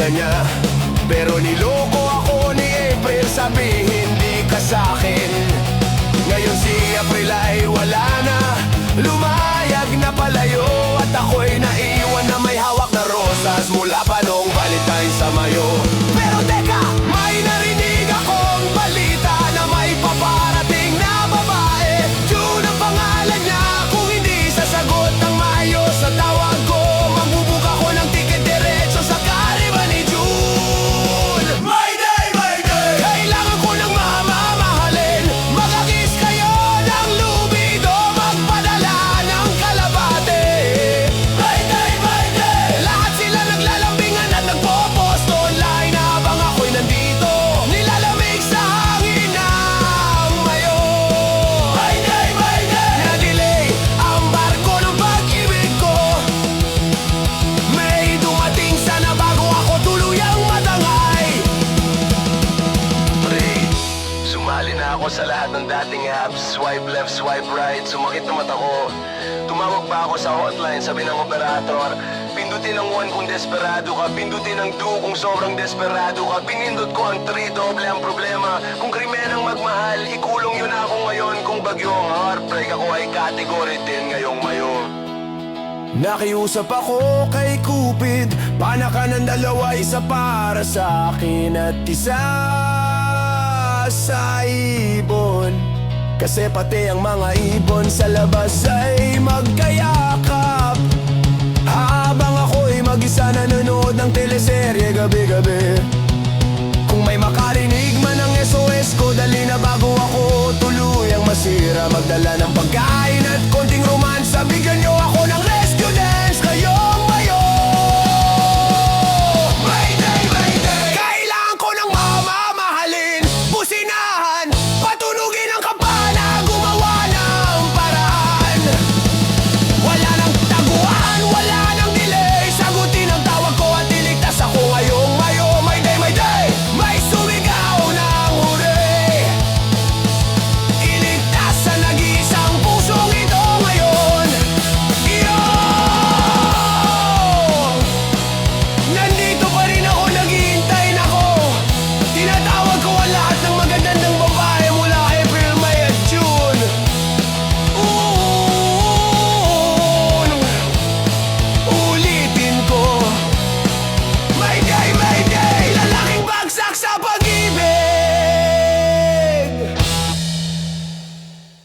pamilya niya. Pero niloko ako ni April, sabi hindi ka sa'kin. Ngayon si April ay wala na, lumayag na palayo. At ako'y naiwan na may hawak na rosas mula pa nung Valentine sa Mayo. Pero teka, may narinig akong balita na may paparating na babae. June ang pangalan niya, kung hindi sasagot ng maayos sa tawag ko, magbubuk ako ng ticket diretso sa Carnival ni June. Mayday, Mayday! Kailangan ko ng mamamahalin, magagis kayo ng lubido, magpadala ng kalabate. Mayday, Mayday! Lahat sila naglalambingan at nagpo-post online habang ako'y nandito, nilalamig sa hangin ng Mayo. Mayday, Mayday! Na-delay ang barko ng pag-ibig ko, may dumating sana bago ako tuluyang matangay. Pre, sumali na ako sa lahat ng dating apps. Swipe left, swipe right, sumakit na mata ko. Tumawag pa ako sa hotline, sabi ng operator, pindutin ang 1 kung desperado ka, pindutin ang 2 kung sobrang desperado ka. Pinindot ko ang 3, doble ang problema. Kung krimen ang magmahal, ikulong yun ako ngayon. Kung bagyo ang heartbreak, ako ay category 10 ngayong Mayo. Nakiusap ako kay Cupid, pana ka ng dalawa, isa para sa akin at isa sa ibon. Kasi pati ang mga ibon sa labas ay